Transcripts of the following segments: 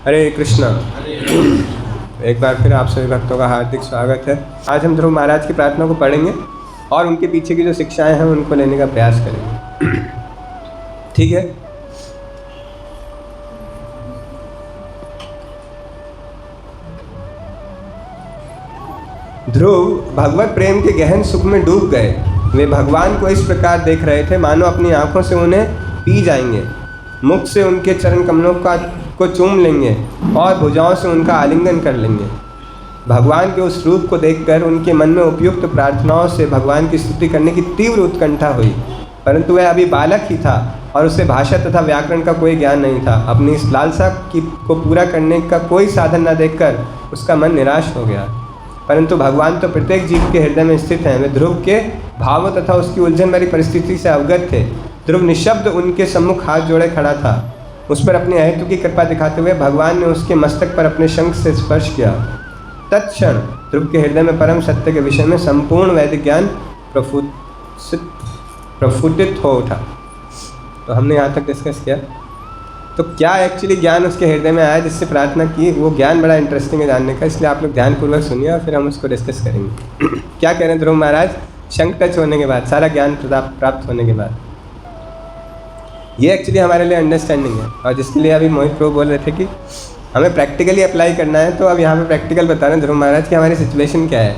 हरे कृष्णा। एक बार फिर आप सभी भक्तों का हार्दिक स्वागत है। आज हम ध्रुव महाराज की प्रार्थना को पढ़ेंगे और उनके पीछे की जो शिक्षाएं हैं उनको लेने का प्रयास करेंगे। ठीक है। ध्रुव भगवत प्रेम के गहन सुख में डूब गए। वे भगवान को इस प्रकार देख रहे थे मानो अपनी आंखों से उन्हें पी जाएंगे, मुख से उनके चरण कमलों को चूम लेंगे और भुजाओं से उनका आलिंगन कर लेंगे। भगवान के उस रूप को देखकर उनके मन में उपयुक्त प्रार्थनाओं से भगवान की स्तुति करने की तीव्र उत्कंठा हुई, परंतु वह अभी बालक ही था और उसे भाषा तथा व्याकरण का कोई ज्ञान नहीं था। अपनी इस लालसा को पूरा करने का कोई साधन न देखकर उसका मन निराश हो गया। परंतु भगवान तो प्रत्येक जीव के हृदय में स्थित हैं। वे ध्रुव के भावों तथा उसकी उलझन भरी परिस्थिति से अवगत थे। ध्रुव निःशब्द उनके सम्मुख हाथ जोड़े खड़ा था। उस पर अपनी अहेतु की कृपा दिखाते हुए भगवान ने उसके मस्तक पर अपने शंख से स्पर्श किया। तत्क्षण ध्रुव के हृदय में परम सत्य के विषय में संपूर्ण वैदिक ज्ञान प्रफुल्लित हो उठा। तो हमने यहाँ तक डिस्कस किया। तो क्या एक्चुअली ज्ञान उसके हृदय में आया जिससे प्रार्थना की, वो ज्ञान बड़ा इंटरेस्टिंग है जानने का, इसलिए आप लोग ध्यानपूर्वक सुनिए और फिर हम उसको डिस्कस करेंगे। क्या कह रहे हैं ध्रुव महाराज? शंख टच होने के बाद, सारा ज्ञान प्राप्त होने के बाद, ये एक्चुअली हमारे लिए अंडरस्टैंडिंग है। और जिसके लिए अभी मोहित प्रभु बोल रहे थे कि हमें प्रैक्टिकली अप्लाई करना है, तो अब यहाँ पे प्रैक्टिकल बता रहे हैं ध्रुव महाराज की हमारी सिचुएशन क्या है।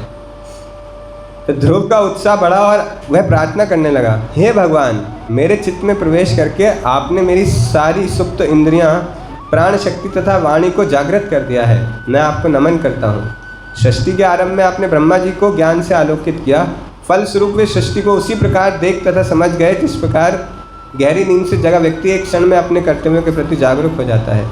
तो ध्रुव का उत्साह बढ़ा और वह प्रार्थना करने लगा, हे भगवान, मेरे चित्त में प्रवेश करके आपने मेरी सारी सुप्त इंद्रियां, प्राण शक्ति तथा वाणी को जागृत कर दिया है। मैं आपको नमन करता हूँ। सृष्टि के आरंभ में आपने ब्रह्मा जी को ज्ञान से आलोकित किया। फलस्वरूप वे सृष्टि को उसी प्रकार देख तथा समझ गए जिस प्रकार गहरी नींद से जगा व्यक्ति एक क्षण में अपने कर्तव्यों के प्रति जागरूक हो जाता है।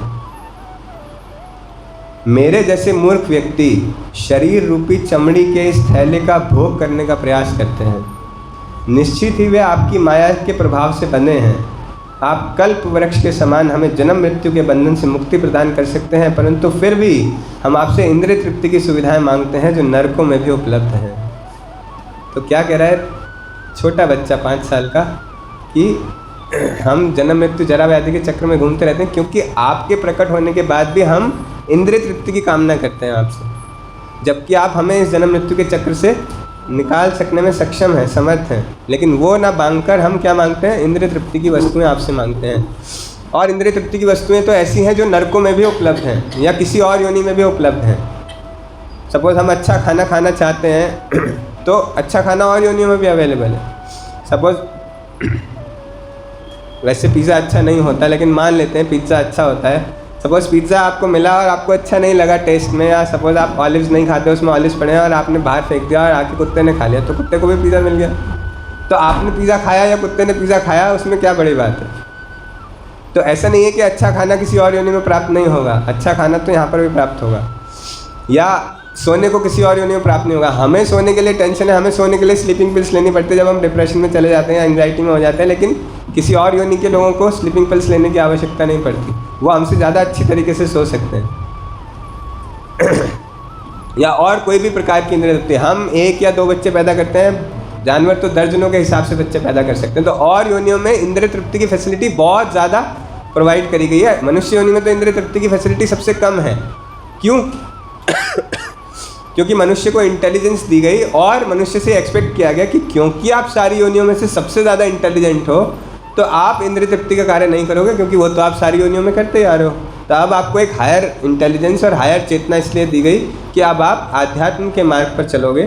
मेरे जैसे मूर्ख व्यक्ति शरीर रूपी चमड़ी के इस थैले का भोग करने का प्रयास करते हैं। निश्चित ही वे आपकी माया के प्रभाव से बंधे हैं। आप कल्प वृक्ष के समान हमें जन्म मृत्यु के बंधन से मुक्ति प्रदान कर सकते हैं, परंतु फिर भी हम आपसे इंद्रिय तृप्ति की सुविधाएं मांगते हैं जो नरकों में भी उपलब्ध हैं। तो क्या कह रहा है छोटा बच्चा 5 साल का कि हम जन्म मृत्यु जरा व्याधि के चक्र में घूमते रहते हैं, क्योंकि आपके प्रकट होने के बाद भी हम इंद्रिय तृप्ति की कामना करते हैं आपसे, जबकि आप हमें इस जन्म मृत्यु के चक्र से निकाल सकने में सक्षम हैं, समर्थ हैं। लेकिन वो ना मांगकर हम क्या मांगते हैं? इंद्रिय तृप्ति की वस्तुएं आपसे मांगते हैं। और इंद्रिय तृप्ति की वस्तुएं तो ऐसी हैं जो नरकों में भी उपलब्ध हैं या किसी और योनि में भी उपलब्ध हैं। सपोज हम अच्छा खाना खाना चाहते हैं तो अच्छा खाना और योनियों में भी अवेलेबल है। सपोज वैसे पिज़्ज़ा अच्छा नहीं होता, लेकिन मान लेते हैं पिज़्ज़ा अच्छा होता है। सपोज पिज़्ज़ा आपको मिला और आपको अच्छा नहीं लगा टेस्ट में, या सपोज आप ऑलिव्स नहीं खाते, उसमें ऑलिव्स पड़े हैं और आपने बाहर फेंक दिया और आके कुत्ते ने खा लिया, तो कुत्ते को भी पिज़्ज़ा मिल गया। तो आपने पिज़्ज़ा खाया या कुत्ते ने पिज़्ज़ा खाया, उसमें क्या बड़ी बात है? तो ऐसा नहीं है कि अच्छा खाना किसी और योनि में प्राप्त नहीं होगा। अच्छा खाना तो यहाँ पर भी प्राप्त होगा। या सोने को किसी और योनि में प्राप्त नहीं होगा। हमें सोने के लिए टेंशन है, हमें सोने के लिए स्लीपिंग पिल्स लेनी पड़ती है जब हम डिप्रेशन में चले जाते हैं, एंग्जाइटी में हो जाते हैं, लेकिन किसी और योनि के लोगों को स्लीपिंग पिल्स लेने की आवश्यकता नहीं पड़ती। वो हमसे ज़्यादा अच्छी तरीके से सो सकते हैं। या और कोई भी प्रकार की इंद्रिय तृप्ति, हम 1 या 2 बच्चे पैदा करते हैं, जानवर तो दर्जनों के हिसाब से बच्चे पैदा कर सकते हैं। तो और योनियों में इंद्रिय तृप्ति की फैसिलिटी बहुत ज़्यादा प्रोवाइड करी गई है। मनुष्य योनि में तो इंद्रिय तृप्ति की फैसिलिटी सबसे कम है। क्यों? क्योंकि मनुष्य को इंटेलिजेंस दी गई और मनुष्य से एक्सपेक्ट किया गया कि क्योंकि आप सारी योनियों में से सबसे ज़्यादा इंटेलिजेंट हो, तो आप इंद्रिय तृप्ति का कार्य नहीं करोगे, क्योंकि वो तो आप सारी योनियों में करते ही आ रहे हो। तो अब आपको एक हायर इंटेलिजेंस और हायर चेतना इसलिए दी गई कि अब आप आध्यात्म के मार्ग पर चलोगे,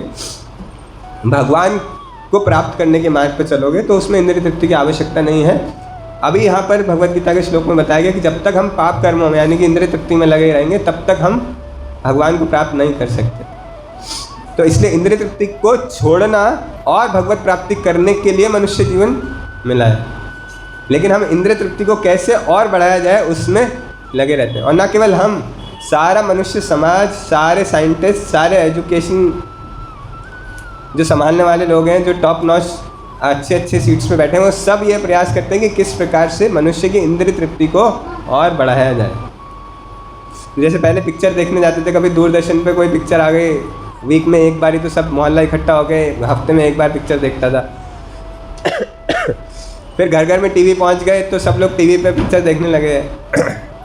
भगवान को प्राप्त करने के मार्ग पर चलोगे, तो उसमें इंद्रिय तृप्ति की आवश्यकता नहीं है। अभी यहाँ पर भगवद गीता के श्लोक में बताया गया कि जब तक हम पाप कर्मों में यानी कि इंद्रिय तृप्ति में लगे रहेंगे, तब तक हम भगवान को प्राप्त नहीं कर सकते। तो इसलिए इंद्रिय तृप्ति को छोड़ना और भगवत प्राप्ति करने के लिए मनुष्य जीवन मिला है। लेकिन हम इंद्रिय तृप्ति को कैसे और बढ़ाया जाए उसमें लगे रहते हैं। और ना केवल हम, सारा मनुष्य समाज, सारे साइंटिस्ट, सारे एजुकेशन जो संभालने वाले लोग हैं, जो टॉप नॉच अच्छे सीट्स पे बैठे हैं, वो सब ये प्रयास करते हैं कि किस प्रकार से मनुष्य की इंद्रिय तृप्ति को और बढ़ाया जाए। जैसे पहले पिक्चर देखने जाते थे, कभी दूरदर्शन पे कोई पिक्चर आ गई, वीक में एक बार ही तो सब मोहल्ला इकट्ठा हो गए, हफ्ते में एक बार पिक्चर देखता था। फिर घर घर में टीवी पहुंच गए तो सब लोग टीवी पे पिक्चर देखने लगे।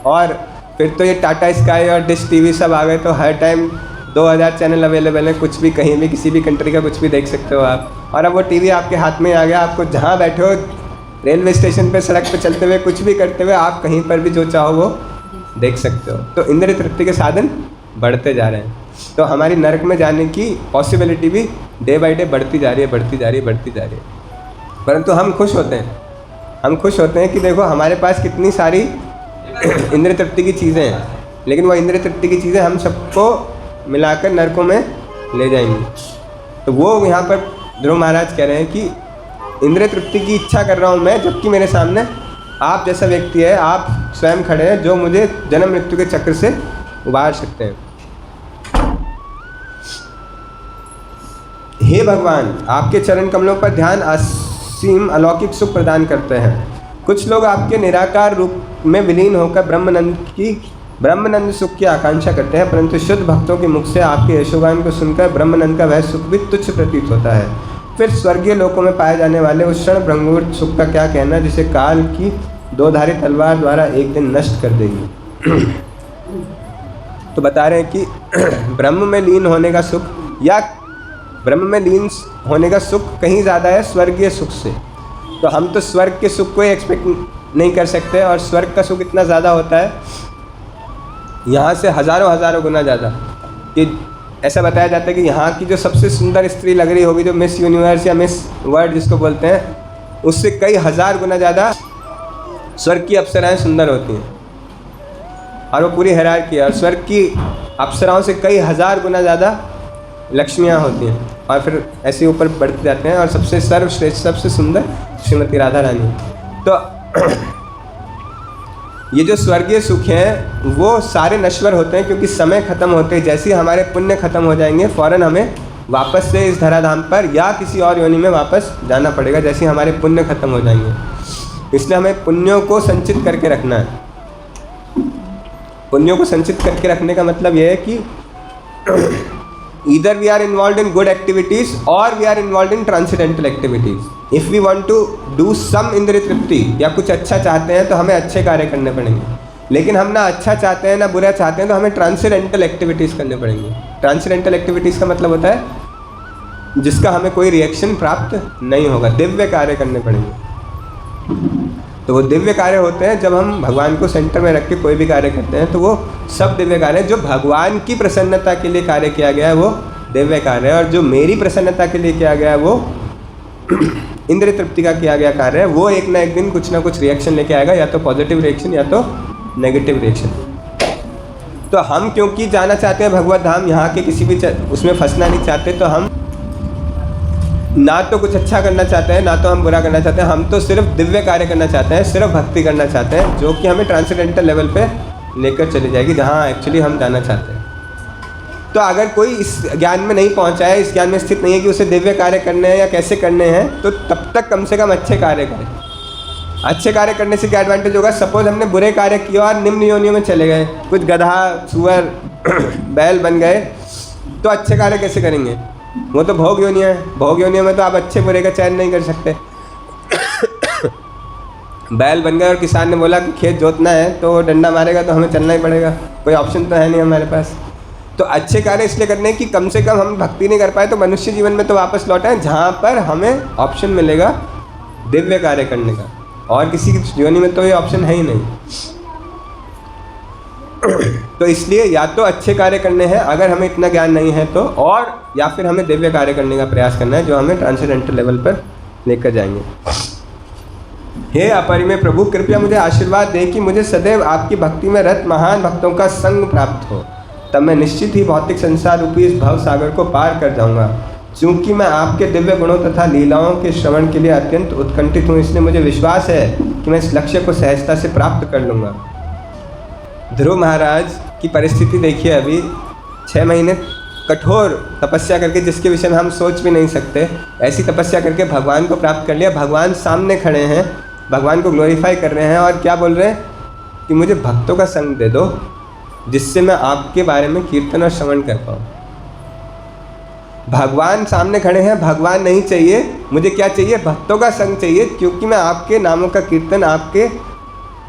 और फिर तो ये टाटा स्काई और डिश टीवी सब आ गए, तो हर टाइम 2000 चैनल अवेलेबल हैं, कुछ भी कहीं भी किसी भी कंट्री का कुछ भी देख सकते हो आप। और अब वो टीवी आपके हाथ में आ गया, आपको जहाँ बैठे हो, रेलवे स्टेशन पे, सड़क पे चलते हुए, कुछ भी करते हुए, आप कहीं पर भी जो चाहो वो देख सकते हो। तो इंद्रिय तृप्ति के साधन बढ़ते जा रहे हैं, तो हमारी नरक में जाने की पॉसिबिलिटी भी डे बाई डे बढ़ती जा रही है, बढ़ती जा रही है, बढ़ती जा रही है। परंतु हम खुश होते हैं, हम खुश होते हैं कि देखो हमारे पास कितनी सारी इंद्रिय तृप्ति की चीज़ें हैं, लेकिन वो इंद्रिय तृप्ति की चीज़ें हम सबको मिलाकर नरकों में ले जाएंगी। तो वो यहाँ पर ध्रुव महाराज कह रहे हैं कि इंद्रिय तृप्ति की इच्छा कर रहा हूँ मैं, जबकि मेरे सामने आप जैसा व्यक्ति है, आप स्वयं खड़े हैं जो मुझे जन्म मृत्यु के चक्र से उबार सकते हैं। हे भगवान, आपके चरण कमलों पर ध्यान असीम अलौकिक सुख प्रदान करते हैं। कुछ लोग आपके निराकार रूप में विलीन होकर ब्रह्मानंद सुख की आकांक्षा करते हैं, परंतु शुद्ध भक्तों के मुख से आपके यशोगान को सुनकर ब्रह्मानंद का वह सुख भी तुच्छ प्रतीत होता है। फिर स्वर्गीय लोकों में पाए जाने वाले उस क्षण ब्रह्मभूत सुख का क्या कहना, जिसे काल की दो-धारी तलवार द्वारा एक दिन नष्ट कर देगी। तो बता रहे हैं कि ब्रह्म में लीन होने का सुख, या ब्रह्म में लीन होने का सुख कहीं ज़्यादा है स्वर्गीय सुख से। तो हम तो स्वर्ग के सुख को एक्सपेक्ट नहीं कर सकते, और स्वर्ग का सुख इतना ज़्यादा होता है यहाँ से हज़ारों गुना ज़्यादा, कि ऐसा बताया जाता है कि यहाँ की जो सबसे सुंदर स्त्री लग रही होगी, जो मिस यूनिवर्स या मिस वर्ल्ड जिसको बोलते हैं, उससे कई हज़ार गुना ज़्यादा स्वर्ग की अप्सराएं सुंदर होती हैं, और वो पूरी हायरार्की है। और स्वर्ग की अप्सराओं से कई हज़ार गुना ज़्यादा लक्ष्मियाँ होती हैं, और फिर ऐसे ऊपर बढ़ते जाते हैं, और सबसे सर्वश्रेष्ठ, सबसे सुंदर श्रीमती राधा रानी। तो ये जो स्वर्गीय सुख हैं वो सारे नश्वर होते हैं, क्योंकि समय खत्म होते ही, जैसे ही हमारे पुण्य खत्म हो जाएंगे, फ़ौरन हमें वापस से इस धराधाम पर या किसी और योनि में वापस जाना पड़ेगा, जैसे ही हमारे पुण्य खत्म हो जाएंगे। इसलिए हमें पुण्यों को संचित करके रखना है। पुण्यों को संचित करके रखने का मतलब यह है कि either we are involved in good activities or we are involved in transcendental activities. If we want to do some इंद्रिय तृप्ति, या कुछ अच्छा चाहते हैं, तो हमें अच्छे कार्य करने पड़ेंगे। लेकिन हम ना अच्छा चाहते हैं ना बुरा चाहते हैं, तो हमें ट्रांसेंडेंटल एक्टिविटीज़ करने पड़ेंगे। ट्रांसेंडेंटल एक्टिविटीज़ का मतलब होता है जिसका हमें कोई रिएक्शन प्राप्त नहीं होगा, दिव्य कार्य करने पड़ेंगे। तो वो दिव्य कार्य होते हैं जब हम भगवान को सेंटर में रख के कोई भी कार्य करते हैं, तो वो सब दिव्य कार्य जो भगवान की प्रसन्नता के लिए कार्य किया गया है वो दिव्य कार्य है, और जो मेरी प्रसन्नता के लिए किया गया है वो इंद्रिय तृप्ति का किया गया कार्य है। वो एक ना एक दिन कुछ ना कुछ रिएक्शन लेके आएगा, या तो पॉजिटिव रिएक्शन या तो नेगेटिव रिएक्शन। तो हम क्योंकि जाना चाहते हैं भगवत धाम, यहाँ के किसी भी उसमें फंसना नहीं चाहते, तो हम ना तो कुछ अच्छा करना चाहते हैं, ना तो हम बुरा करना चाहते हैं। हम तो सिर्फ दिव्य कार्य करना चाहते हैं, सिर्फ भक्ति करना चाहते हैं, जो कि हमें ट्रांसेंडेंटल लेवल पे लेकर चली जाएगी, जहाँ एक्चुअली हम जाना चाहते हैं। तो अगर कोई इस ज्ञान में नहीं पहुँचा है, इस ज्ञान में स्थित नहीं है कि उसे दिव्य कार्य करने हैं या कैसे करने हैं, तो तब तक कम से कम अच्छे कार्य करें। अच्छे कार्य करने से क्या एडवांटेज होगा? सपोज हमने बुरे कार्य किए और निम्न योनियों में चले गए, कुछ गधा, सुअर, बैल बन गए, तो अच्छे कार्य कैसे करेंगे? वो तो भोग योनियाँ हैं। भोग योनियों में तो आप अच्छे बुरे का चयन नहीं कर सकते। बैल बन गए और किसान ने बोला कि खेत जोतना है, तो वो डंडा मारेगा तो हमें चलना ही पड़ेगा, कोई ऑप्शन तो है नहीं हमारे पास। तो अच्छे कार्य इसलिए करने कि कम से कम हम भक्ति नहीं कर पाए तो मनुष्य जीवन में तो वापस लौटाएं, जहाँ पर हमें ऑप्शन मिलेगा दिव्य कार्य करने का, और किसी की योनि में तो ये ऑप्शन है ही नहीं। तो इसलिए या तो अच्छे कार्य करने हैं अगर हमें इतना ज्ञान नहीं है तो, और या फिर हमें दिव्य कार्य करने का प्रयास करना है जो हमें ट्रांसेंडेंटल लेवल पर लेकर जाएंगे। हे अपरिमेय प्रभु, कृपया मुझे आशीर्वाद दें कि मुझे सदैव आपकी भक्ति में रत महान भक्तों का संग प्राप्त हो, तब मैं निश्चित ही भौतिक संसार रूपी इस भव सागर को पार कर जाऊंगा। चूँकि मैं आपके दिव्य गुणों तथा लीलाओं के श्रवण के लिए अत्यंत उत्कंठित हूँ, इसलिए मुझे विश्वास है कि मैं इस लक्ष्य को सहजता से प्राप्त कर लूँगा। ध्रुव महाराज की परिस्थिति देखिए, अभी 6 महीने कठोर तपस्या करके, जिसके विषय में हम सोच भी नहीं सकते, ऐसी तपस्या करके भगवान को प्राप्त कर लिया। भगवान सामने खड़े हैं, भगवान को ग्लोरीफाई कर रहे हैं, और क्या बोल रहे हैं कि मुझे भक्तों का संग दे दो, जिससे मैं आपके बारे में कीर्तन और श्रवण कर पाऊँ। भगवान सामने खड़े हैं, भगवान नहीं चाहिए, मुझे क्या चाहिए? भक्तों का संग चाहिए, क्योंकि मैं आपके नामों का कीर्तन, आपके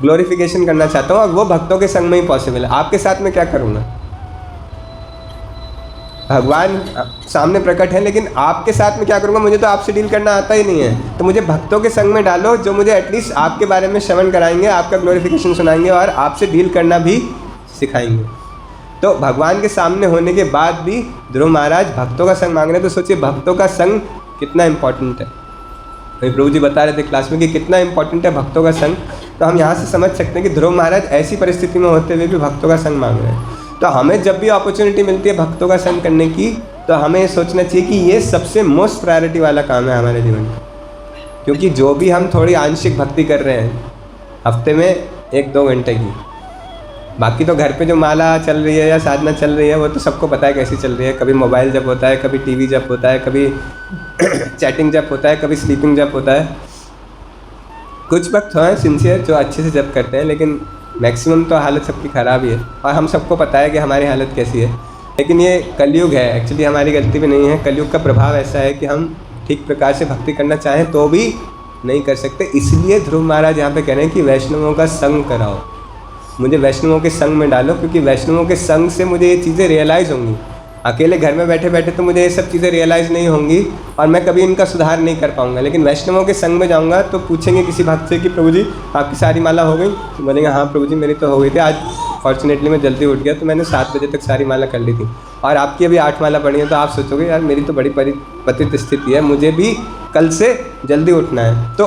ग्लोरिफिकेशन करना चाहता हूँ और वो भक्तों के संग में ही पॉसिबल है। आपके साथ में क्या करूँगा? भगवान सामने प्रकट है, लेकिन आपके साथ में क्या करूँगा? मुझे तो आपसे डील करना आता ही नहीं है। तो मुझे भक्तों के संग में डालो जो मुझे एटलीस्ट आपके बारे में श्रवण कराएंगे, आपका ग्लोरिफिकेशन सुनाएंगे और आपसे डील करना भी सिखाएंगे। तो भगवान के सामने होने के बाद भी ध्रुव महाराज भक्तों का संग मांग रहे हैं। तो सोचिए भक्तों का संग कितना इम्पोर्टेंट है। अभी प्रभु जी बता रहे थे क्लास में कि कितना इम्पोर्टेंट है भक्तों का संग। तो हम यहाँ से समझ सकते हैं कि ध्रुव महाराज ऐसी परिस्थिति में होते हुए भी भक्तों का संग मांग रहे हैं। तो हमें जब भी अपॉर्चुनिटी मिलती है भक्तों का संग करने की, तो हमें ये सोचना चाहिए कि ये सबसे मोस्ट प्रायोरिटी वाला काम है हमारे जीवन में। क्योंकि जो भी हम थोड़ी आंशिक भक्ति कर रहे हैं हफ्ते में 1-2 घंटे की, बाकी तो घर पे जो माला चल रही है या साधना चल रही है वो तो सबको पता है कैसी चल रही है। कभी मोबाइल जप होता है, कभी टीवी जप होता है, कभी चैटिंग जप होता है, कभी स्लीपिंग जप होता है। कुछ भक्त हैं सिंसियर जो अच्छे से जप करते हैं, लेकिन मैक्सिमम तो हालत सबकी ख़राब ही है और हम सबको पता है कि हमारी हालत कैसी है। लेकिन ये कलयुग है, एक्चुअली हमारी गलती भी नहीं है। कलयुग का प्रभाव ऐसा है कि हम ठीक प्रकार से भक्ति करना चाहें तो भी नहीं कर सकते। इसलिए ध्रुव महाराज यहाँ पे कह रहे हैं कि वैष्णवों का संग कराओ, मुझे वैष्णवों के संग में डालो, क्योंकि वैष्णवों के संग से मुझे ये चीज़ें रियलाइज़ होंगी। अकेले घर में बैठे बैठे तो मुझे ये सब चीज़ें रियलाइज़ नहीं होंगी और मैं कभी इनका सुधार नहीं कर पाऊंगा। लेकिन वैष्णवों के संग में जाऊंगा तो पूछेंगे किसी भक्त से कि प्रभु जी आपकी सारी माला हो गई? तो बोलेंगे हाँ प्रभु जी मेरी तो हो गई थी, आज फॉर्चुनेटली मैं जल्दी उठ गया तो मैंने 7 बजे तक सारी माला कर ली थी और आपकी अभी 8 माला पड़ी है। तो आप सोचोगे यार मेरी तो बड़ी पतित स्थिति है, मुझे भी कल से जल्दी उठना है। तो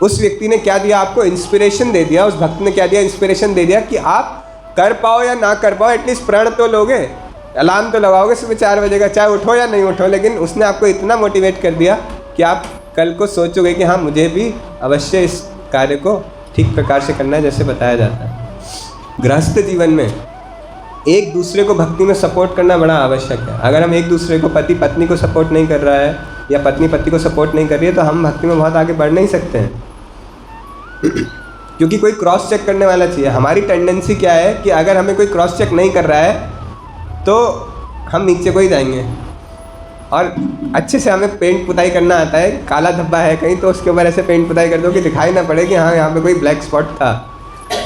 उस व्यक्ति ने क्या दिया आपको? इंस्पिरेशन दे दिया। उस भक्त ने क्या दिया? इंस्पिरेशन दे दिया कि आप कर पाओ या ना कर पाओ एटलीस्ट प्रण तो लोगे, अलार्म तो लगाओगे सुबह 4 बजे का, चाहे उठो या नहीं उठो। लेकिन उसने आपको इतना मोटिवेट कर दिया कि आप कल को सोचोगे कि हाँ मुझे भी अवश्य इस कार्य को ठीक प्रकार से करना है जैसे बताया जाता है। गृहस्थ जीवन में एक दूसरे को भक्ति में सपोर्ट करना बड़ा आवश्यक है। अगर हम एक दूसरे को, पति पत्नी को सपोर्ट नहीं कर रहा है या पत्नी पति को सपोर्ट नहीं कर रही है, तो हम भक्ति में बहुत आगे बढ़ नहीं सकते हैं। क्योंकि कोई क्रॉस चेक करने वाला चाहिए। हमारी टेंडेंसी क्या है कि अगर हमें कोई क्रॉस चेक नहीं कर रहा है तो हम नीचे को ही जाएंगे। और अच्छे से हमें पेंट पुताई करना आता है, काला धब्बा है कहीं तो उसके ऊपर ऐसे पेंट पुताई कर दो कि दिखाई ना पड़े कि हाँ यहाँ पे कोई ब्लैक स्पॉट था।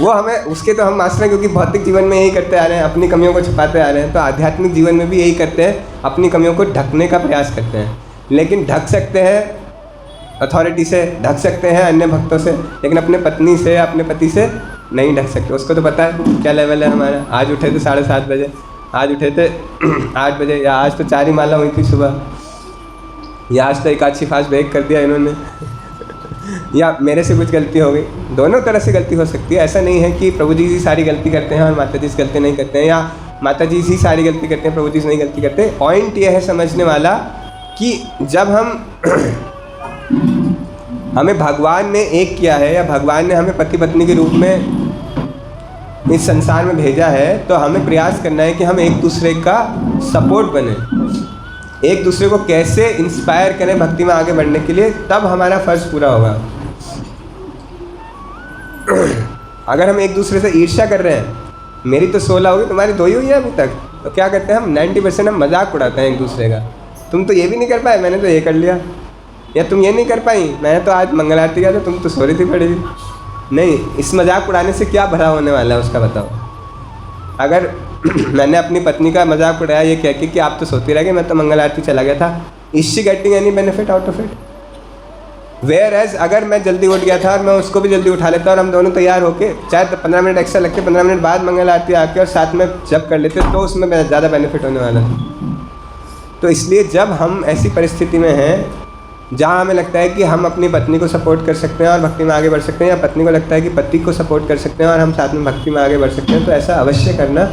वो हमें उसके तो हम मास्टर हैं, क्योंकि भौतिक जीवन में यही करते आ रहे हैं, अपनी कमियों को छुपाते आ रहे हैं। तो आध्यात्मिक जीवन में भी यही करते हैं, अपनी कमियों को ढकने का प्रयास करते हैं। लेकिन ढक सकते हैं अथॉरिटी से, ढक सकते हैं अन्य भक्तों से, लेकिन अपने पत्नी से, अपने पति से नहीं ढक सकते। उसको तो पता है क्या लेवल है हमारा। आज उठे थे 7:30 बजे, आज उठे थे 8 बजे, या आज तो 4 ही माला हुई थी सुबह, या आज तो एकादशी फास्ट ब्रेक कर दिया इन्होंने या मेरे से कुछ गलती हो गई। दोनों तरह से गलती हो सकती है। ऐसा नहीं है कि प्रभु जी ही सारी गलती करते हैं और माता जी से गलती नहीं करते हैं, या माता जी ही सारी गलती करते हैं प्रभु जी से नहीं गलती करते। पॉइंट ये है समझने वाला कि जब हमें भगवान ने एक किया है या भगवान ने हमें पति पत्नी के रूप में इस संसार में भेजा है, तो हमें प्रयास करना है कि हम एक दूसरे का सपोर्ट बने, एक दूसरे को कैसे इंस्पायर करें भक्ति में आगे बढ़ने के लिए, तब हमारा फर्ज पूरा होगा। अगर हम एक दूसरे से ईर्ष्या कर रहे हैं, मेरी तो 16 होगी तुम्हारी 2 ही हुई है अभी तक, तो क्या करते हैं हम 90% हम मजाक उड़ाते हैं एक दूसरे का। तुम तो ये भी नहीं कर पाए, मैंने तो ये कर लिया, या तुम ये नहीं कर पाई, मैंने तो आज मंगल आरती किया तो तुम तो सो रही थी पड़ी। नहीं, इस मजाक उड़ाने से क्या भला होने वाला है उसका बताओ। अगर मैंने अपनी पत्नी का मजाक उड़ाया ये कह के कि आप तो सोती रह गई, मैं तो मंगल आरती चला गया था, is she getting any benefit out of it? Whereas अगर मैं जल्दी उठ गया था और मैं उसको भी जल्दी उठा लेता और हम दोनों तैयार होके, चाहे 15 मिनट एक्स्ट्रा लगते, 15 मिनट बाद मंगल आरती आके और साथ में जब कर लेते, तो उसमें ज़्यादा बेनिफिट होने वाला था। तो इसलिए जब हम ऐसी परिस्थिति में हैं जहाँ हमें लगता है कि हम अपनी पत्नी को सपोर्ट कर सकते हैं और भक्ति में आगे बढ़ सकते हैं, या पत्नी को लगता है कि पति को सपोर्ट कर सकते हैं और हम साथ में भक्ति में आगे बढ़ सकते हैं, तो ऐसा अवश्य करना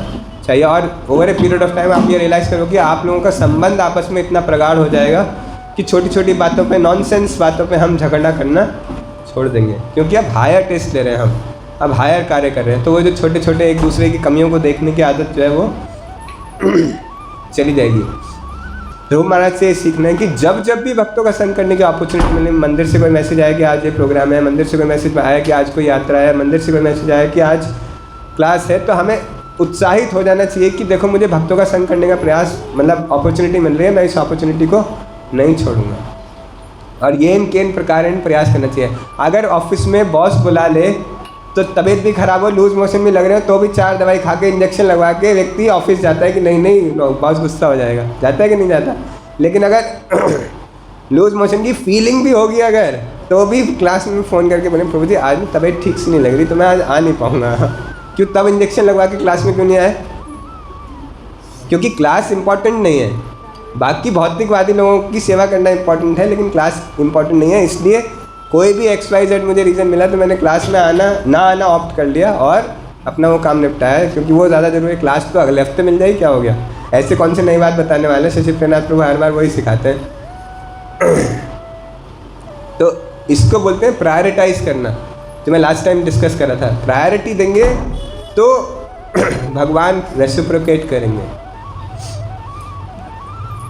चाहिए। और over a period of time आप ये रियलाइज़ करोगे कि आप लोगों का संबंध आपस में इतना प्रगाढ़ हो जाएगा कि छोटी छोटी बातों पे, नॉनसेंस बातों पे हम झगड़ा करना छोड़ देंगे, क्योंकि अब हायर टेस्ट ले रहे हैं, हम अब हायर कार्य कर रहे हैं। तो वो जो छोटे छोटे एक दूसरे की कमियों को देखने की आदत जो है वो चली जाएगी। ध्रुव महाराज से ये सीखना है कि जब जब भी भक्तों का संग करने की अपॉर्चुनिटी मिले, मंदिर से कोई मैसेज आया कि आज ये प्रोग्राम है, मंदिर से कोई मैसेज आया कि आज कोई यात्रा है, मंदिर से कोई मैसेज आया कि आज क्लास है, तो हमें उत्साहित हो जाना चाहिए कि देखो मुझे भक्तों का संग करने का प्रयास, मतलब अपॉर्चुनिटी मिल रही है, मैं इस अपॉर्चुनिटी को नहीं छोड़ूंगा। और ये इन प्रकार प्रयास करना चाहिए। अगर ऑफिस में बॉस बुला ले तो तबीयत भी खराब हो, लूज मोशन भी लग रहे हो, तो भी 4 दवाई खा के इंजेक्शन लगवा के व्यक्ति ऑफिस जाता है कि नहीं बॉस गुस्सा हो जाएगा, जाता है कि नहीं जाता। लेकिन अगर लूज मोशन की फीलिंग भी होगी अगर, तो भी क्लास में फ़ोन करके बोले प्रभु जी आज तबीयत ठीक से नहीं लग रही, तो मैं आज आ नहीं पाऊँगा। क्यों? तब इंजेक्शन लगवा के क्लास में क्यों नहीं आए? क्योंकि क्लास इंपॉर्टेंट नहीं है, बाकी भौतिकवादी लोगों की सेवा करना इंपॉर्टेंट है, लेकिन क्लास इंपॉर्टेंट नहीं है। इसलिए कोई भी XYZ मुझे रीज़न मिला तो मैंने क्लास में ना आना ऑप्ट कर लिया और अपना वो काम निपटाया है, क्योंकि वो ज़्यादा जरूरी है। क्लास तो अगले हफ्ते मिल जाएगी, क्या हो गया? ऐसे कौन से नई बात बताने वाले? शशि प्रियनाथ प्रभु हर बार वही सिखाते हैं। तो इसको बोलते हैं प्रायोरिटाइज करना, जो मैं लास्ट टाइम डिस्कस कर रहा था। प्रायोरिटी देंगे तो भगवान रेसिप्रोकेट करेंगे।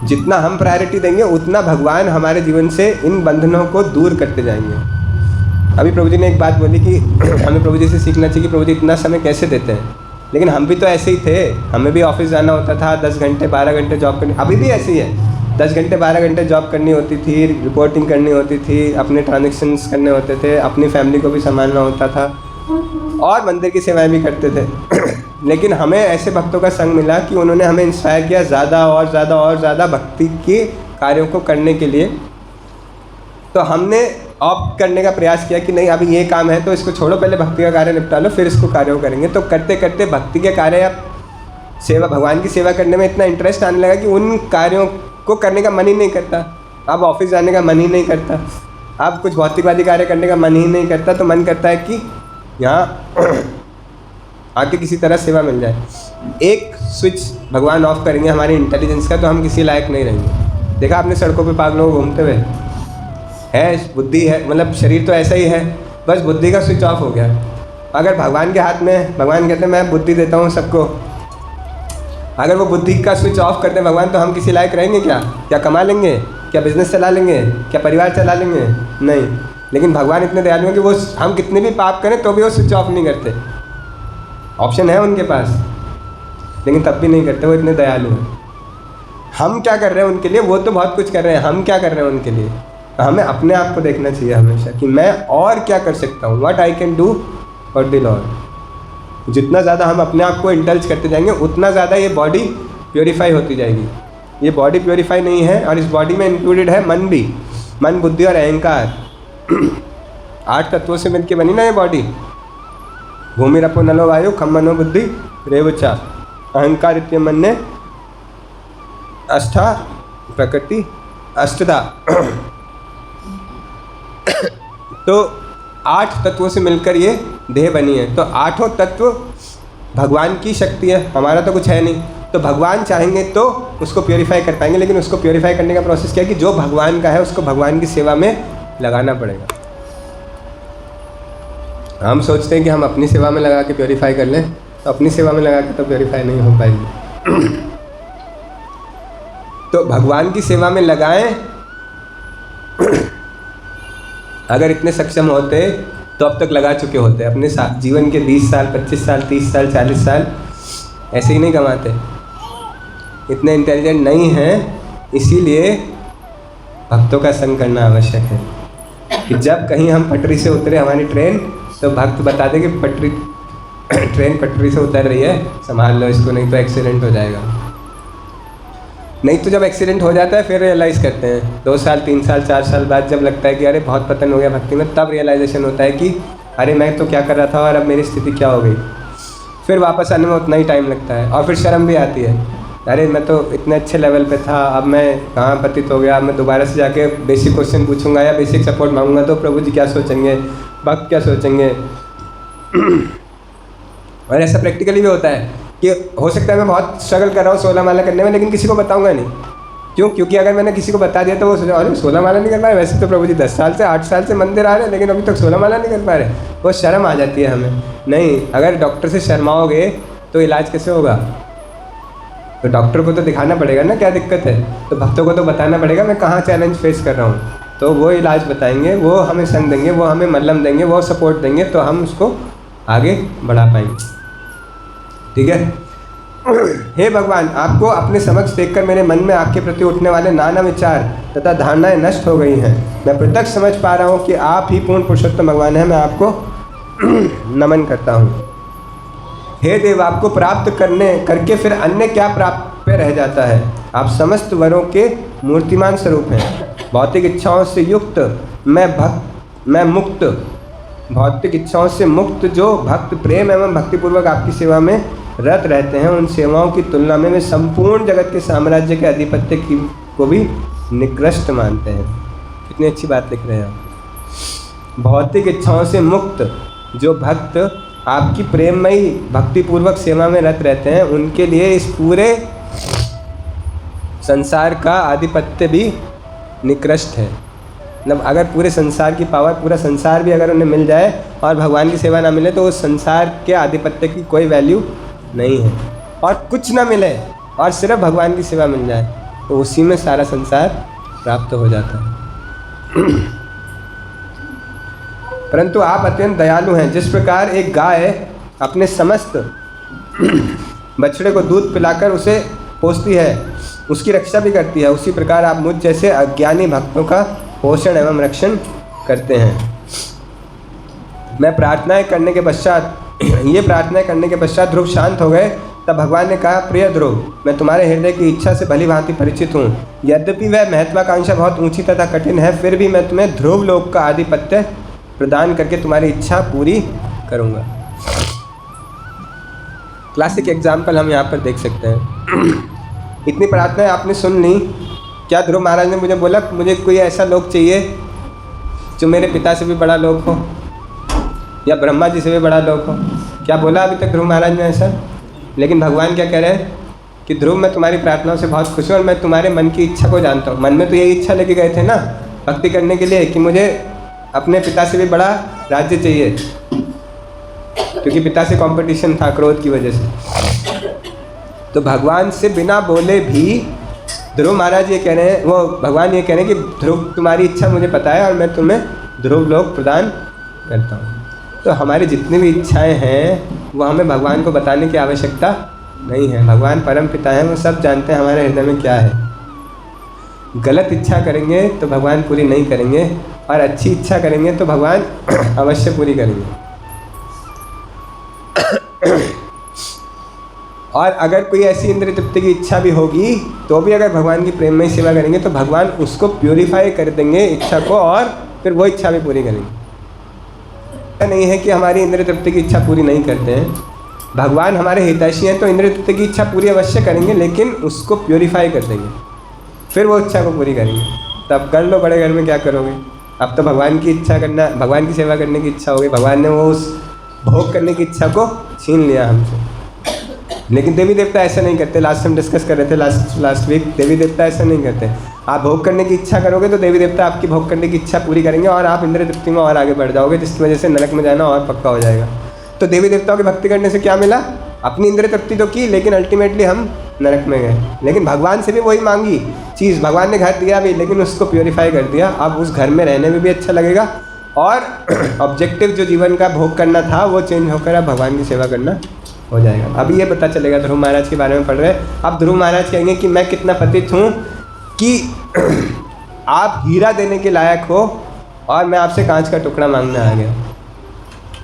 जितना हम प्रायोरिटी देंगे उतना भगवान हमारे जीवन से इन बंधनों को दूर करते जाएंगे। अभी प्रभु जी ने एक बात बोली कि हमें प्रभु जी से सीखना चाहिए कि प्रभु जी इतना समय कैसे देते हैं, लेकिन हम भी तो ऐसे ही थे। हमें भी ऑफिस जाना होता था, 10 घंटे 12 घंटे जॉब करनी, अभी भी ऐसे ही है। 10 घंटे 12 घंटे जॉब करनी होती थी, रिपोर्टिंग करनी होती थी, अपने ट्रांजेक्शन्स करने होते थे, अपनी फैमिली को भी संभालना होता था और मंदिर की सेवाएं भी करते थे। लेकिन हमें ऐसे भक्तों का संग मिला कि उन्होंने हमें इंस्पायर किया ज़्यादा और ज़्यादा भक्ति के कार्यों को करने के लिए। तो हमने ऑप्ट करने का प्रयास किया कि नहीं अभी ये काम है तो इसको छोड़ो, पहले भक्ति का कार्य निपटा लो फिर इसको कार्यों करेंगे। तो करते करते भक्ति के कार्य या सेवा, भगवान की सेवा करने में इतना इंटरेस्ट आने लगा कि उन कार्यों को करने का मन ही नहीं करता। अब ऑफिस जाने का मन ही नहीं करता, अब कुछ भौतिकवादी कार्य करने का मन ही नहीं करता। तो मन करता है कि यहाँ आके किसी तरह सेवा मिल जाए। एक स्विच भगवान ऑफ करेंगे हमारी इंटेलिजेंस का, तो हम किसी लायक नहीं रहेंगे। देखा आपने सड़कों पे पागलों को घूमते हुए, है बुद्धि है, मतलब शरीर तो ऐसा ही है, बस बुद्धि का स्विच ऑफ हो गया। अगर भगवान के हाथ में, भगवान कहते हैं मैं बुद्धि देता हूँ सबको, अगर वो बुद्धि का स्विच ऑफ करते हैं भगवान, तो हम किसी लायक रहेंगे क्या? क्या कमा लेंगे? क्या बिजनेस चला लेंगे? क्या परिवार चला लेंगे? नहीं। लेकिन भगवान इतने दयालु हैं कि वो हम कितने भी पाप करें तो भी वो स्विच ऑफ नहीं करते। ऑप्शन है उनके पास, लेकिन तब भी नहीं करते, वो इतने दयालु हैं। हम क्या कर रहे हैं उनके लिए? वो तो बहुत कुछ कर रहे हैं, हम क्या कर रहे हैं उनके लिए? हमें अपने आप को देखना चाहिए हमेशा कि मैं और क्या कर सकता हूँ, what I can do for the Lord. जितना ज़्यादा हम अपने आप को इंडल्ज करते जाएंगे उतना ज़्यादा ये बॉडी प्योरीफाई होती जाएगी। ये बॉडी प्योरीफाई नहीं है, और इस बॉडी में इंक्लूडेड है मन भी, मन बुद्धि और अहंकार। 8 तत्वों से मिलकर बनी ना ये बॉडी। भूमि रपो नलो वायु खम मनो बुद्धि रेवचा अहंकार इत्यम मन्ने अष्टा प्रकृति अष्टदा। तो 8 तत्वों से मिलकर ये देह बनी है। तो 8 तत्व भगवान की शक्ति है, हमारा तो कुछ है नहीं। तो भगवान चाहेंगे तो उसको प्योरीफाई कर पाएंगे, लेकिन उसको प्योरीफाई करने का प्रोसेस क्या है कि जो भगवान का है उसको भगवान की सेवा में लगाना पड़ेगा। हम सोचते हैं कि हम अपनी सेवा में लगा के प्योरीफाई कर लें, तो अपनी सेवा में लगा के तो प्योरीफाई नहीं हो पाएगी। तो भगवान की सेवा में लगाएं। अगर इतने सक्षम होते तो अब तक लगा चुके होते। अपने जीवन के 20 साल 25 साल 30 साल 40 साल ऐसे ही नहीं कमाते। इतने इंटेलिजेंट नहीं हैं, इसीलिए भक्तों का संग करना आवश्यक है कि जब कहीं हम पटरी से उतरे हमारी ट्रेन, तो भक्त बता दे कि ट्रेन पटरी से उतर रही है, संभाल लो इसको, नहीं तो एक्सीडेंट हो जाएगा। नहीं तो जब एक्सीडेंट हो जाता है फिर रियलाइज़ करते हैं 2 साल 3 साल 4 साल बाद, जब लगता है कि अरे बहुत पतन हो गया भक्ति में, तब रियलाइजेशन होता है कि अरे मैं तो क्या कर रहा था और अब मेरी स्थिति क्या हो गई। फिर वापस आने में उतना ही टाइम लगता है, और फिर शर्म भी आती है, अरे मैं तो इतने अच्छे लेवल पे था, अब मैं कहाँ पतित हो गया। अब मैं दोबारा से जाके बेसिक क्वेश्चन पूछूंगा या बेसिक सपोर्ट मांगूंगा तो प्रभु जी क्या सोचेंगे, भक्त क्या सोचेंगे। और ऐसा प्रैक्टिकली भी होता है कि हो सकता है मैं बहुत स्ट्रगल कर रहा हूँ 16 माला करने में, लेकिन किसी को बताऊंगा नहीं। क्यों? क्योंकि अगर मैंने किसी को बता दिया तो वो सोचा अरे 16 माला नहीं कर पा रहे, वैसे तो प्रभु जी 10 साल से 8 साल से मंदिर आ रहे हैं लेकिन अभी तक 16 माला नहीं कर पा रहे। वो शर्म आ जाती है हमें। नहीं, अगर डॉक्टर से शर्माओगे तो इलाज कैसे होगा? तो डॉक्टर को तो दिखाना पड़ेगा ना क्या दिक्कत है, तो भक्तों को तो बताना पड़ेगा मैं कहाँ चैलेंज फेस कर रहा हूँ, तो वो इलाज बताएंगे, वो हमें संग देंगे, वो हमें मल्लम देंगे, वो सपोर्ट देंगे, तो हम उसको आगे बढ़ा पाएंगे। ठीक है। हे भगवान, आपको अपने समक्ष देखकर मेरे मन में आपके प्रति उठने वाले नाना विचार तथा धारणाएं नष्ट हो गई हैं। मैं प्रत्यक्ष समझ पा रहा हूँ कि आप ही पूर्ण पुरुषोत्तम भगवान हैं। मैं आपको नमन करता हूँ। हे देव, आपको प्राप्त करके फिर अन्य क्या प्राप्य रह जाता है? आप समस्त वरों के मूर्तिमान स्वरूप हैं। भौतिक इच्छाओं से युक्त मैं मुक्त, भौतिक इच्छाओं से मुक्त जो भक्त प्रेम एवं भक्तिपूर्वक आपकी सेवा में रत रहते हैं, उन सेवाओं की तुलना में वे संपूर्ण जगत के साम्राज्य के आधिपत्य को भी निकृष्ट मानते हैं। कितनी अच्छी बात लिख रहे हैं आप। भौतिक इच्छाओं से मुक्त जो भक्त आपकी प्रेममयी भक्तिपूर्वक सेवा में रत रहते हैं, उनके लिए इस पूरे संसार का आधिपत्य भी निकृष्ट है। मतलब अगर पूरे संसार की पावर, पूरा संसार भी अगर उन्हें मिल जाए और भगवान की सेवा ना मिले, तो उस संसार के आधिपत्य की कोई वैल्यू नहीं है। और कुछ ना मिले और सिर्फ भगवान की सेवा मिल जाए, तो उसी में सारा संसार प्राप्त हो जाता है। परंतु आप अत्यंत दयालु हैं। जिस प्रकार एक गाय अपने समस्त बछड़े को दूध पिलाकर उसे पोसती है, उसकी रक्षा भी करती है, उसी प्रकार आप मुझ जैसे अज्ञानी भक्तों का पोषण एवं रक्षण करते हैं। मैं प्रार्थनाएं करने के पश्चात ध्रुव शांत हो गए। तब भगवान ने कहा, प्रिय ध्रुव, मैं तुम्हारे हृदय की इच्छा से भली भांति परिचित हूँ। यद्यपि वह महत्वाकांक्षा बहुत ऊंची तथा कठिन है, फिर भी मैं तुम्हें ध्रुव लोक का आधिपत्य प्रदान करके तुम्हारी इच्छा पूरी करूँगा। क्लासिक एग्जाम्पल हम यहाँ पर देख सकते हैं। इतनी प्रार्थनाएं आपने सुन ली। क्या ध्रुव महाराज ने मुझे बोला मुझे कोई ऐसा लोक चाहिए जो मेरे पिता से भी बड़ा लोक हो या ब्रह्मा जी से भी बड़ा लोक हो? क्या बोला अभी तक ध्रुव महाराज ने ऐसा? लेकिन भगवान क्या कह रहे हैं कि ध्रुव, मैं तुम्हारी प्रार्थनाओं से बहुत खुश हूँ और मैं तुम्हारे मन की इच्छा को जानता हूँ। मन में तो यही इच्छा लेके गए थे ना भक्ति करने के लिए कि मुझे अपने पिता से भी बड़ा राज्य चाहिए, क्योंकि पिता से कंपटीशन था क्रोध की वजह से। तो भगवान से बिना बोले भी ध्रुव महाराज ये कह रहे हैं, वो भगवान ये कह रहे हैं कि ध्रुव, तुम्हारी इच्छा मुझे पता है और मैं तुम्हें ध्रुव लोक प्रदान करता हूँ। तो हमारी जितनी भी इच्छाएं हैं वो हमें भगवान को बताने की आवश्यकता नहीं है। भगवान परम पिता हैं, वो सब जानते हैं हमारे हृदय में क्या है। गलत इच्छा करेंगे तो भगवान पूरी नहीं करेंगे, और अच्छी इच्छा करेंगे तो भगवान अवश्य पूरी करेंगे। और अगर कोई ऐसी इंद्रिय तृप्ति की इच्छा भी होगी तो भी अगर भगवान की प्रेममय सेवा करेंगे तो भगवान उसको प्योरीफाई कर देंगे इच्छा को, और फिर वो इच्छा भी पूरी करेंगे। ऐसा नहीं है कि हमारी इंद्रिय तृप्ति की इच्छा पूरी नहीं करते हैं। भगवान हमारे हितैषी हैं तो इंद्रिय तृप्ति की इच्छा पूरी अवश्य करेंगे, लेकिन उसको प्योरीफाई कर देंगे, फिर वो इच्छा को पूरी करेंगे। तब कर लो, बड़े घर में क्या करोगे? अब तो भगवान की इच्छा करना, भगवान की सेवा करने की इच्छा हो गई, भगवान ने वो उस भोग करने की इच्छा को छीन लिया हमसे। लेकिन देवी देवता ऐसा नहीं करते। लास्ट हम डिस्कस कर रहे थे लास्ट वीक, देवी देवता ऐसा नहीं करते। आप भोग करने की इच्छा करोगे तो देवी देवता आपकी भोग करने की इच्छा पूरी करेंगे और आप इंद्रिय तृप्ति में और आगे बढ़ जाओगे, जिसकी वजह से नरक में जाना और पक्का हो जाएगा। तो देवी देवताओं की भक्ति करने से क्या मिला? अपनी इंद्रिय तृप्ति तो की, लेकिन अल्टीमेटली हम नरक में गए। लेकिन भगवान से भी वही मांगी चीज़, भगवान ने घर दिया भी, लेकिन उसको प्योरीफाई कर दिया। अब उस घर में रहने में भी अच्छा लगेगा, और ऑब्जेक्टिव जो जीवन का भोग करना था वो चेंज होकर अब भगवान की सेवा करना हो जाएगा। अभी ये पता चलेगा। ध्रुव महाराज के बारे में पढ़ रहे हैं। अब ध्रुव महाराज कहेंगे कि मैं कितना पतित हूँ कि आप हीरा देने के लायक हो और मैं आपसे कांच का टुकड़ा मांगने आ गया।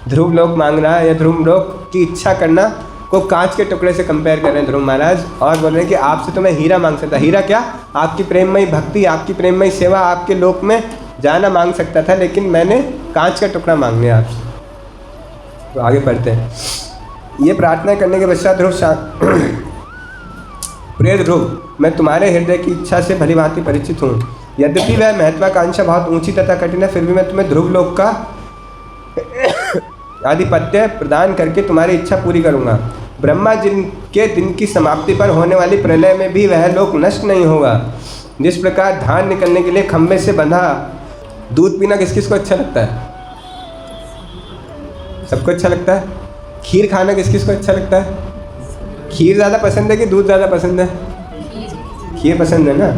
ध्रुव लोक मांग रहा है, या ध्रुव लोक की इच्छा करना को कांच के टुकड़े से कंपेयर कर रहे हैं ध्रुव महाराज, और बोल रहे हैं कि आपसे तो मैं हीरा मांग सकता। हीरा क्या? आपकी प्रेममयी भक्ति, आपकी प्रेममयी सेवा, आपके लोक में जाना मांग सकता था, लेकिन मैंने कांच का टुकड़ा मांग लिया आपसे। तो आगे पढ़ते हैं। ये प्रार्थना करने के पश्चात ध्रुव प्रिय ध्रुव, मैं तुम्हारे हृदय की इच्छा से भली भांति परिचित हूँ। यद्यपि वह महत्वाकांक्षा बहुत ऊंची तथा कठिन है, फिर भी मैं तुम्हें ध्रुव लोक का आधिपत्य प्रदान करके तुम्हारी इच्छा पूरी करूँगा। ब्रह्मा जिनके दिन की समाप्ति पर होने वाली प्रलय में भी वह लोक नष्ट नहीं होगा। जिस प्रकार धान निकलने के लिए खंभे से बंधा दूध पीना किस किस को अच्छा लगता है? सबको अच्छा लगता है। खीर खाना किस किस को अच्छा लगता है? खीर ज़्यादा पसंद है कि दूध ज़्यादा पसंद है? खीर पसंद है ना?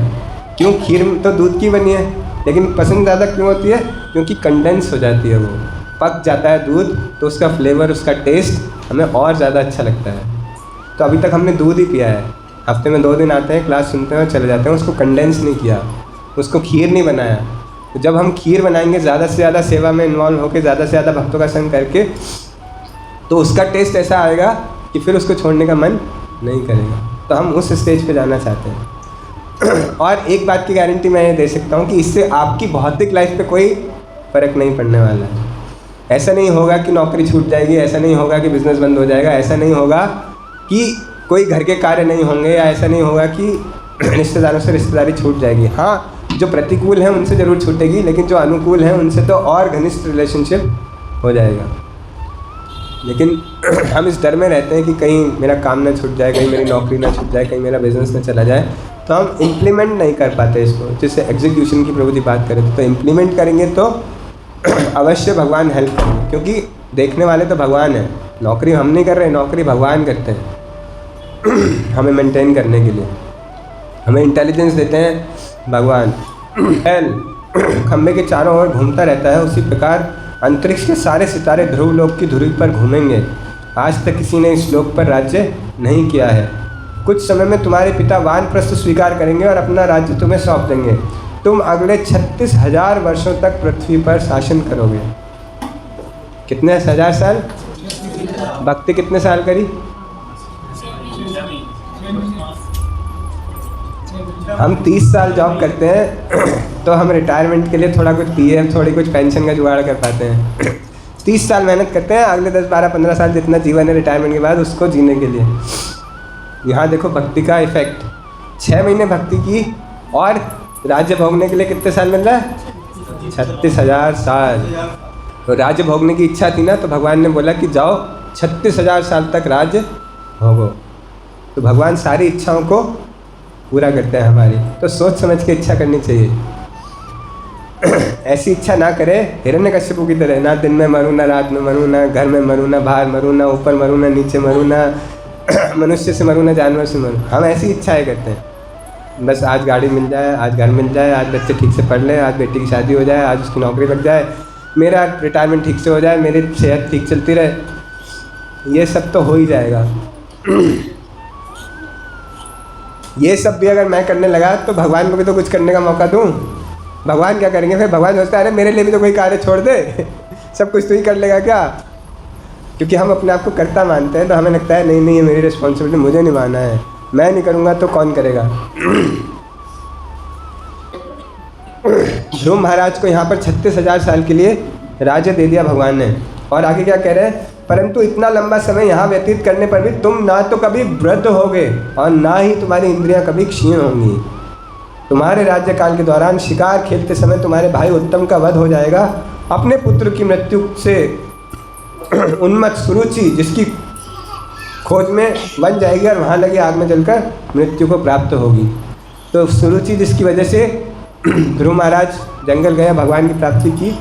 क्यों? खीर तो दूध की बनी है, लेकिन पसंद ज़्यादा क्यों होती है? क्योंकि कंडेंस हो जाती है, वो पक जाता है दूध, तो उसका फ्लेवर, उसका टेस्ट हमें और ज़्यादा अच्छा लगता है। तो अभी तक हमने दूध ही पिया है, हफ्ते में 2 दिन आते हैं, क्लास सुनते हैं और चले जाते हैं, उसको कंडेंस नहीं किया, उसको खीर नहीं बनाया। जब हम खीर बनाएंगे ज़्यादा से ज़्यादा सेवा में इन्वॉल्व होकर, ज़्यादा से ज़्यादा भक्तों का संग करके, तो उसका टेस्ट ऐसा आएगा कि फिर उसको छोड़ने का मन नहीं करेगा। तो हम उस स्टेज पे जाना चाहते हैं। और एक बात की गारंटी मैं ये दे सकता हूँ कि इससे आपकी भौतिक लाइफ पे कोई फ़र्क नहीं पड़ने वाला है। ऐसा नहीं होगा कि नौकरी छूट जाएगी, ऐसा नहीं होगा कि बिज़नेस बंद हो जाएगा, ऐसा नहीं होगा कि कोई घर के कार्य नहीं होंगे, या ऐसा नहीं होगा कि रिश्तेदारों से रिश्तेदारी छूट जाएगी। हाँ, जो प्रतिकूल हैं उनसे ज़रूर छूटेगी, लेकिन जो अनुकूल हैं उनसे तो और घनिष्ठ रिलेशनशिप हो जाएगा। लेकिन हम इस डर में रहते हैं कि कहीं मेरा काम ना छूट जाए, कहीं मेरी नौकरी ना छूट जाए, कहीं मेरा बिज़नेस ना चला जाए, तो हम इम्प्लीमेंट नहीं कर पाते इसको। जैसे एग्जीक्यूशन की प्रभु जी बात करें तो इम्प्लीमेंट करेंगे तो अवश्य भगवान हेल्प करेंगे, क्योंकि देखने वाले तो भगवान हैं। नौकरी हम नहीं कर रहे, नौकरी भगवान करते हैं हमें मेंटेन करने के लिए। हमें इंटेलिजेंस देते हैं भगवान। खंबे के चारों ओर घूमता रहता है, उसी प्रकार अंतरिक्ष के सारे सितारे ध्रुव लोक की धुरी पर घूमेंगे। आज तक किसी ने इस लोक पर राज्य नहीं किया है। कुछ समय में तुम्हारे पिता वानप्रस्थ स्वीकार करेंगे और अपना राज्य तुम्हें सौंप देंगे। तुम अगले 36,000 वर्षों तक पृथ्वी पर शासन करोगे। कितने 1000 साल? भक्ति कितने साल करी? हम 30 साल जॉब करते हैं तो हम रिटायरमेंट के लिए थोड़ा कुछ पीएफ, थोड़ी कुछ पेंशन का जुगाड़ कर पाते हैं। 30 साल मेहनत करते हैं, अगले 10, 12, 15 साल जितना जीवन है रिटायरमेंट के बाद उसको जीने के लिए। यहाँ देखो भक्ति का इफेक्ट। 6 महीने भक्ति की और राज्य भोगने के लिए कितने साल मिल रहा है? 36,000 साल। तो राज्य भोगने की इच्छा थी ना, तो भगवान ने बोला कि जाओ 36,000 साल तक राज्य भोगो। तो भगवान सारी इच्छाओं को पूरा करते हैं हमारी। तो सोच समझ के इच्छा करनी चाहिए। ऐसी इच्छा ना करे हिरण्यकश्यप की तरह, ना दिन में मरूँ, ना रात में मरूँ, ना घर में मरूँ, ना बाहर मरूँ, ना ऊपर मरूँ, ना नीचे मरूँ, ना मनुष्य से मरूँ, ना जानवर से मरूँ। हम ऐसी इच्छाएं करते हैं, बस आज गाड़ी मिल जाए, आज घर मिल जाए, आज बच्चे ठीक से पढ़ लें, आज बेटी की शादी हो जाए, आज उसकी नौकरी लग जाए, मेरा रिटायरमेंट ठीक से हो जाए, मेरी सेहत ठीक चलती रहे। ये सब तो हो ही जाएगा। ये सब भी अगर मैं करने लगा तो भगवान को भी तो कुछ करने का मौका दूँ। भगवान क्या करेंगे फिर? भगवान सोचता है अरे मेरे लिए भी तो कोई कार्य छोड़ दे, सब कुछ तो ही कर लेगा क्या? क्योंकि हम अपने आप को कर्ता मानते हैं, तो हमें लगता है नहीं नहीं ये मेरी रिस्पॉन्सिबिलिटी, मुझे निभाना है, मैं नहीं करूँगा तो कौन करेगा। ध्रुव महाराज को यहाँ पर 36,000 साल के लिए राज्य दे दिया भगवान ने। और आगे क्या कह रहे हैं? परंतु इतना लंबा समय यहाँ व्यतीत करने पर भी तुम ना तो कभी वृद्ध होगे और ना ही तुम्हारी इंद्रियां कभी क्षीण होंगी। तुम्हारे राज्यकाल के दौरान शिकार खेलते समय तुम्हारे भाई उत्तम का वध हो जाएगा। अपने पुत्र की मृत्यु से उन्मत्त सुरुचि जिसकी खोज में बन जाएगी और वहाँ लगी आग में जलकर मृत्यु को प्राप्त होगी। तो सुरुचि जिसकी वजह से ध्रुव महाराज जंगल गए, भगवान की प्राप्ति की,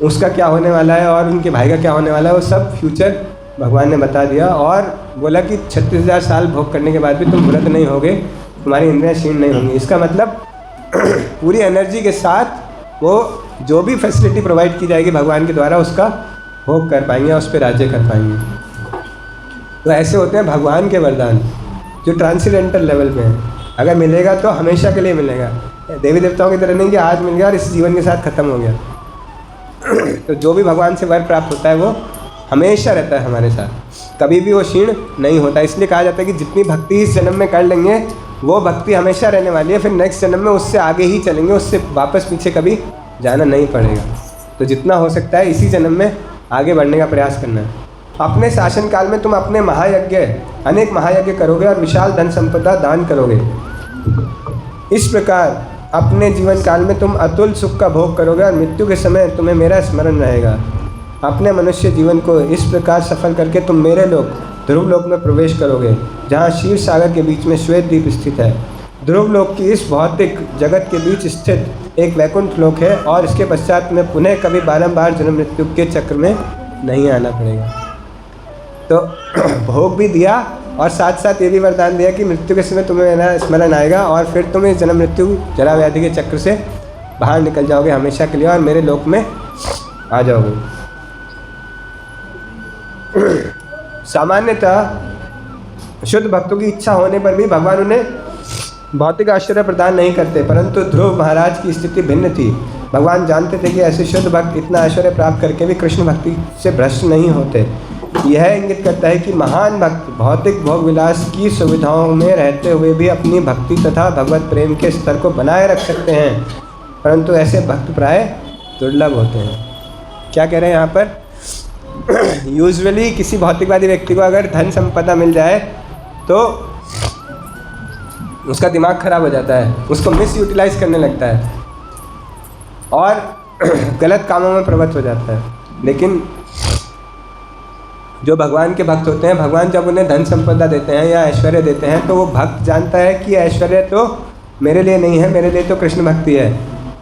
उसका क्या होने वाला है और उनके भाई का क्या होने वाला है, वो सब फ्यूचर भगवान ने बता दिया। और बोला कि 36,000 साल भोग करने के बाद भी तुम वृद्ध नहीं होगे, तुम्हारी इंद्रियां क्षीण नहीं होंगी। इसका मतलब पूरी एनर्जी के साथ वो जो भी फैसिलिटी प्रोवाइड की जाएगी भगवान के द्वारा उसका भोग कर पाएंगे, उस पर राज्य कर पाएंगे। तो ऐसे होते हैं भगवान के वरदान जो ट्रांसेंडेंटल लेवल पे हैं। अगर मिलेगा तो हमेशा के लिए मिलेगा, देवी देवताओं की तरह नहीं कि आज मिल गया और इस जीवन के साथ ख़त्म हो गया। तो जो भी भगवान से वर प्राप्त होता है वो हमेशा रहता है हमारे साथ, कभी भी वो क्षीण नहीं होता। इसलिए कहा जाता है कि जितनी भक्ति इस जन्म में कर लेंगे वो भक्ति हमेशा रहने वाली है, फिर नेक्स्ट जन्म में उससे आगे ही चलेंगे, उससे वापस पीछे कभी जाना नहीं पड़ेगा। तो जितना हो सकता है इसी जन्म में आगे बढ़ने का प्रयास करना है। अपने शासन काल में तुम अपने महायज्ञ, अनेक महायज्ञ करोगे और विशाल धन संपदा दान करोगे। इस प्रकार अपने जीवन काल में तुम अतुल सुख का भोग करोगे और मृत्यु के समय तुम्हें मेरा स्मरण रहेगा। अपने मनुष्य जीवन को इस प्रकार सफल करके तुम मेरे लोक ध्रुव लोक में प्रवेश करोगे, जहाँ क्षीर सागर के बीच में श्वेत द्वीप स्थित है। ध्रुव लोक की इस भौतिक जगत के बीच स्थित एक वैकुंठ लोक है और इसके पश्चात में पुनः कभी बारंबार जन्म मृत्यु के चक्र में नहीं आना पड़ेगा। तो भोग भी दिया और साथ साथ ये भी वरदान दिया कि मृत्यु के समय तुम्हें मेरा स्मरण आएगा और फिर तुम इस जन्म मृत्यु जरा व्याधि के चक्र से बाहर निकल जाओगे हमेशा के लिए और मेरे लोक में आ जाओगे। सामान्यतः शुद्ध भक्तों की इच्छा होने पर भी भगवान उन्हें भौतिक आश्चर्य प्रदान नहीं करते, परंतु ध्रुव महाराज की स्थिति भिन्न थी। भगवान जानते थे कि ऐसे शुद्ध भक्त इतना ऐश्वर्य प्राप्त करके भी कृष्ण भक्ति से भ्रष्ट नहीं होते। यह इंगित करता है कि महान भक्त भौतिक भोग विलास की सुविधाओं में रहते हुए भी अपनी भक्ति तथा भगवत प्रेम के स्तर को बनाए रख सकते हैं, परंतु ऐसे भक्त प्राय दुर्लभ होते हैं। क्या कह रहे हैं यहाँ पर? यूजुअली किसी भौतिकवादी व्यक्ति को अगर धन संपदा मिल जाए तो उसका दिमाग खराब हो जाता है, उसको मिस यूटिलाइज करने लगता है और गलत कामों में प्रवृत्त हो जाता है। लेकिन जो भगवान के भक्त होते हैं, भगवान जब उन्हें धन संपदा देते हैं या ऐश्वर्य देते हैं तो वो भक्त जानता है कि ऐश्वर्य तो मेरे लिए नहीं है, मेरे लिए तो कृष्ण भक्ति है,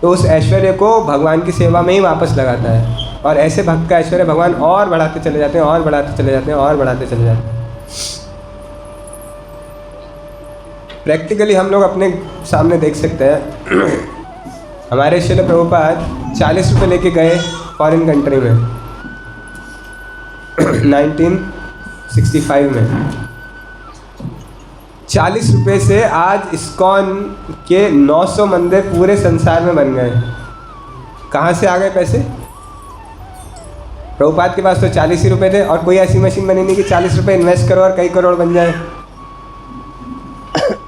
तो उस ऐश्वर्य को भगवान की सेवा में ही वापस लगाता है। और ऐसे भक्त का ऐश्वर्य भगवान और बढ़ाते चले जाते हैं, और बढ़ाते चले जाते हैं, और बढ़ाते चले जाते हैं। प्रैक्टिकली हम लोग अपने सामने देख सकते हैं। हमारे श्रील प्रभुपाद 40 रुपये लेके गए फॉरेन कंट्री में 1965 में। 40 रुपये से आज इस्कॉन के 900 मंदिर पूरे संसार में बन गए। कहाँ से आ गए पैसे? प्रभुपाद के पास तो 40 ही रुपये थे और कोई ऐसी मशीन बनी नहीं कि 40 रुपये इन्वेस्ट करो और कई करोड़ बन जाए।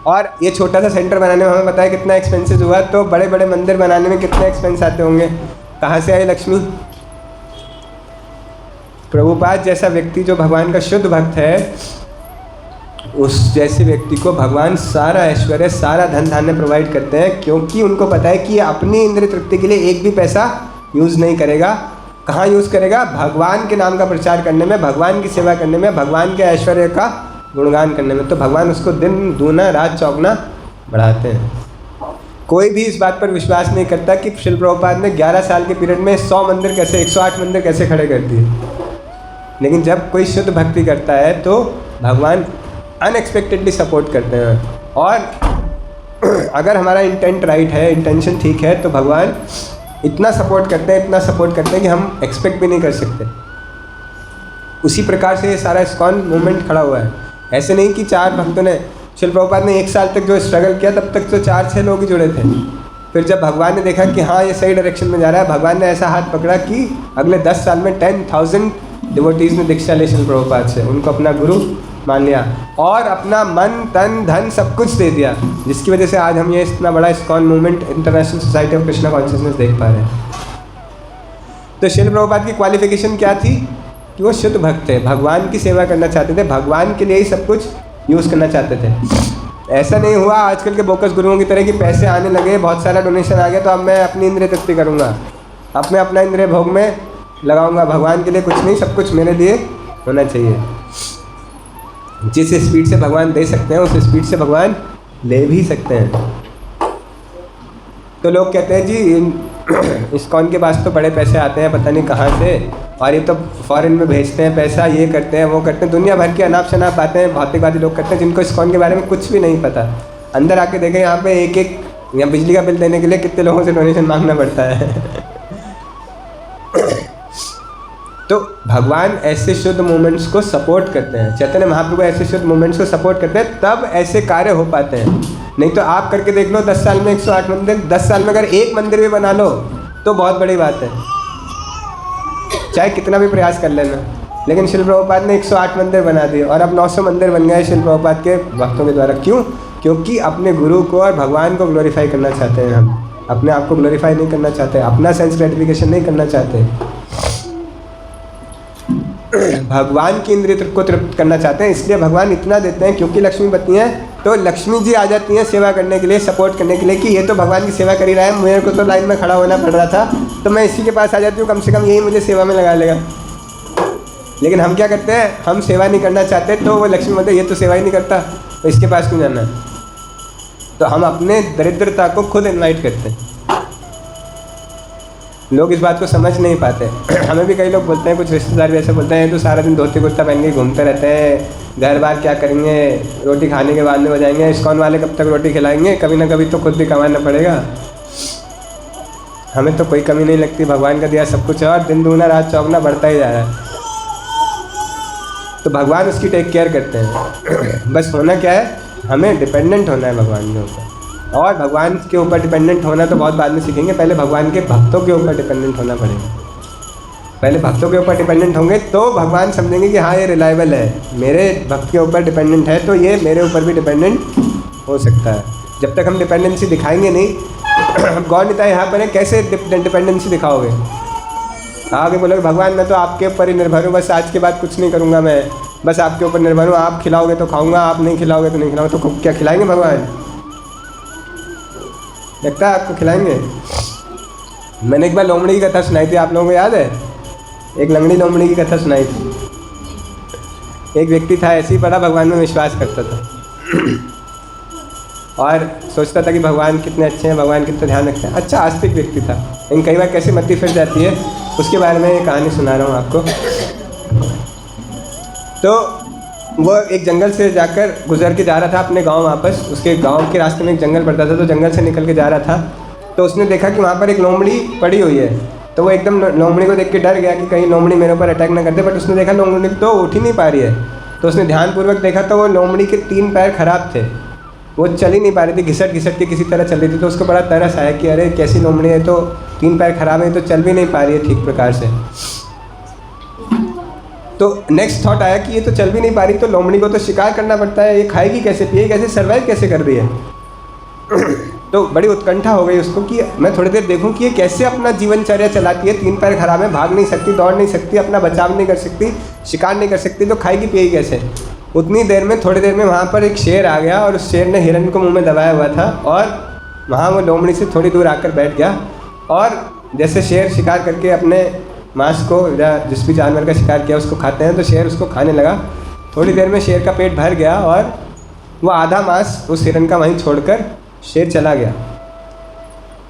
और ये छोटा सा सेंटर बनाने में हमें पता है कितना एक्सपेंसेस हुआ, तो बड़े बड़े मंदिर बनाने में कितने एक्सपेंस आते होंगे। कहाँ से आई लक्ष्मी? प्रभुपाद जैसा व्यक्ति जो भगवान का शुद्ध भक्त है, उस जैसे व्यक्ति को भगवान सारा ऐश्वर्य, सारा धन धान्य प्रोवाइड करते हैं, क्योंकि उनको पता है कि अपनी इंद्रिय तृप्ति के लिए एक भी पैसा यूज़ नहीं करेगा। कहाँ यूज़ करेगा? भगवान के नाम का प्रचार करने में, भगवान की सेवा करने में, भगवान के ऐश्वर्य का गुणगान करने में। तो भगवान उसको दिन दूना रात चौगुना बढ़ाते हैं। कोई भी इस बात पर विश्वास नहीं करता कि श्रील प्रभुपाद ने 11 साल के पीरियड में 100 मंदिर कैसे, 108 मंदिर कैसे खड़े कर दिए। लेकिन जब कोई शुद्ध भक्ति करता है तो भगवान अनएक्सपेक्टेडली सपोर्ट करते हैं। और अगर हमारा इंटेंट राइट है, इंटेंशन ठीक है, तो भगवान इतना सपोर्ट करते हैं, इतना सपोर्ट करते हैं कि हम एक्सपेक्ट भी नहीं कर सकते। उसी प्रकार से ये सारा इस्कॉन मूवमेंट खड़ा हुआ है। ऐसे नहीं कि 4 भक्तों ने, श्रील प्रभुपाद ने 1 साल तक जो स्ट्रगल किया तब तक तो 4-6 लोग ही जुड़े थे। फिर जब भगवान ने देखा कि हाँ ये सही डायरेक्शन में जा रहा है, भगवान ने ऐसा हाथ पकड़ा कि अगले 10 साल में 10,000 डिवोटीज़ ने दीक्षा ली श्रील प्रभुपाद से, उनको अपना गुरु मान लिया और अपना मन तन धन सब कुछ दे दिया, जिसकी वजह से आज हम ये इतना बड़ा ISKCON movement, international society of Krishna consciousness देख पा रहे हैं। तो श्रील प्रभुपाद की क्वालिफिकेशन क्या थी? कि वो शुद्ध भक्त थे, भगवान की सेवा करना चाहते थे, भगवान के लिए ही सब कुछ यूज़ करना चाहते थे। ऐसा नहीं हुआ आजकल के बोकस गुरुओं की तरह कि पैसे आने लगे, बहुत सारा डोनेशन आ गया तो अब मैं अपनी इंद्रिय तृप्ति करूँगा, अब मैं अपना इंद्रिय भोग में लगाऊंगा, भगवान के लिए कुछ नहीं, सब कुछ मेरे लिए होना चाहिए। जिस स्पीड से भगवान दे सकते हैं उस स्पीड से भगवान ले भी सकते हैं। तो लोग कहते हैं जी इस्कॉन के पास तो बड़े पैसे आते हैं पता नहीं कहाँ से, और ये तो फॉरेन में भेजते हैं पैसा, ये करते हैं वो करते हैं, दुनिया भर की अनाप शनाप बातें भौतिकवादी लोग करते हैं जिनको इस्कॉन के बारे में कुछ भी नहीं पता। अंदर आके देखें यहाँ पे एक यहाँ बिजली का बिल देने के लिए कितने लोगों से डोनेशन मांगना पड़ता है। तो भगवान ऐसे शुद्ध मूवमेंट्स को सपोर्ट करते हैं, चैतन्य महाप्रभु ऐसे शुद्ध मूवमेंट्स को सपोर्ट करते हैं, तब ऐसे कार्य हो पाते हैं। नहीं तो आप करके देख लो 10 साल में 108 मंदिर, 10 साल में अगर एक मंदिर भी बना लो तो बहुत बड़ी बात है, चाहे कितना भी प्रयास कर लेना। लेकिन श्रील प्रभुपाद ने 108 मंदिर बना दिए और अब 900 मंदिर बन गए श्रील प्रभुपाद के भक्तों के द्वारा। क्यों? क्योंकि अपने गुरु को और भगवान को ग्लोरीफाई करना चाहते हैं। हम अपने आप को ग्लोरीफाई नहीं करना चाहते, अपना सेंस ग्रेटिफिकेशन नहीं करना चाहते, भगवान की इंद्रिय को तृप्त करना चाहते हैं। इसलिए भगवान इतना देते हैं, क्योंकि लक्ष्मी पत्नी है तो लक्ष्मी जी आ जाती हैं सेवा करने के लिए, सपोर्ट करने के लिए कि ये तो भगवान की सेवा कर ही रहा है, मेरे को तो लाइन में खड़ा होना पड़ रहा था, तो मैं इसी के पास आ जाती हूँ, कम से कम यही मुझे सेवा में लगा लेगा। लेकिन हम क्या करते हैं, हम सेवा नहीं करना चाहते तो वो लक्ष्मी बोलते ये तो सेवा ही नहीं करता, तो इसके पास क्यों जाना है। तो हम अपने दरिद्रता को खुद इन्वाइट करते हैं। लोग इस बात को समझ नहीं पाते। हमें भी कई लोग बोलते हैं, कुछ रिश्तेदार भी ऐसे बोलते हैं तो सारा दिन धोती कुर्ता पहन के घूमते रहते हैं, घर बार क्या करेंगे, रोटी खाने के बाद में हो जाएंगे, इस्कॉन वाले कब तक रोटी खिलाएंगे, कभी ना कभी तो खुद भी कमाना पड़ेगा। हमें तो कोई कमी नहीं लगती, भगवान का दिया सब कुछ है और दिन दूना रात चौगुना बढ़ता ही जा रहा है। तो भगवान उसकी टेक केयर करते हैं। बस होना क्या है, हमें डिपेंडेंट होना है भगवान के ऊपर और भगवान के ऊपर डिपेंडेंट होना तो बहुत बाद में सीखेंगे, पहले भगवान के भक्तों के ऊपर डिपेंडेंट होना पड़ेगा। पहले भक्तों के ऊपर डिपेंडेंट होंगे तो भगवान समझेंगे कि हाँ ये रिलायबल है, मेरे भक्त के ऊपर डिपेंडेंट है तो ये मेरे ऊपर भी डिपेंडेंट हो सकता है। जब तक हम डिपेंडेंसी दिखाएंगे नहीं गौर निताई यहाँ पर है, कैसे डिपेंडेंसी दिखाओगे? आगे बोलोगे भगवान मैं तो आपके ऊपर ही निर्भर हूँ, बस आज के बाद कुछ नहीं करूँगा, मैं बस आपके ऊपर निर्भर हूँ, आप खिलाओगे तो खाऊंगा, आप नहीं खिलाओगे तो नहीं खिलाऊंगा। तो क्या खिलाएंगे भगवान? लगता है आपको खिलाएंगे? मैंने एक बार लोमड़ी की कथा सुनाई थी, आप लोगों को याद है? एक लंगड़ी लोमड़ी की कथा सुनाई थी। एक व्यक्ति था, ऐसे ही बड़ा भगवान में विश्वास करता था और सोचता था कि भगवान कितने अच्छे हैं, भगवान कितना ध्यान रखते हैं, अच्छा आस्तिक व्यक्ति था। लेकिन कई बार कैसे मति फिर जाती है, उसके बारे में ये कहानी सुना रहा हूँ आपको। तो वो एक जंगल से जाकर गुजर के जा रहा था अपने गांव वापस। उसके गांव के रास्ते में एक जंगल पड़ता था, तो जंगल से निकल के जा रहा था तो उसने देखा कि वहाँ पर एक लोमड़ी पड़ी हुई है। तो वो एकदम लोमड़ी को देख के डर गया कि कहीं लोमड़ी मेरे ऊपर अटैक ना कर दे। बट उसने देखा लोमड़ी तो उठ ही नहीं पा रही है। तो उसने ध्यानपूर्वक देखा तो वो लोमड़ी के 3 पैर खराब थे, वो चल ही नहीं पा रही थी, घिसट घिसट के किसी तरह चल रही थी। तो उसको बड़ा तरस आया कि अरे कैसी लोमड़ी है, तो 3 पैर खराब है, तो चल भी नहीं पा रही है ठीक प्रकार से। तो नेक्स्ट थॉट आया कि ये तो चल भी नहीं पा रही, तो लोमड़ी को तो शिकार करना पड़ता है, ये खाएगी कैसे, पिएगी कैसे, सर्वाइव कैसे कर रही है। तो बड़ी उत्कंठा हो गई उसको कि मैं थोड़ी देर देखूं कि ये कैसे अपना जीवनचर्या चलाती है। 3 पैर खराब है, भाग नहीं सकती, दौड़ नहीं सकती, अपना बचाव नहीं कर सकती, शिकार नहीं कर सकती, तो खाएगी पिएगी कैसे। उतनी देर में, थोड़ी देर में वहाँ पर एक शेर आ गया और उस शेर ने हिरन को मुंह में दबाया हुआ था और वहाँ वो लोमड़ी से थोड़ी दूर आकर बैठ गया। और जैसे शेर शिकार करके अपने मांस को या जिस भी जानवर का शिकार किया उसको खाते हैं, तो शेर उसको खाने लगा। थोड़ी देर में शेर का पेट भर गया और वो आधा मांस उस हिरन का वहीं छोड़कर शेर चला गया।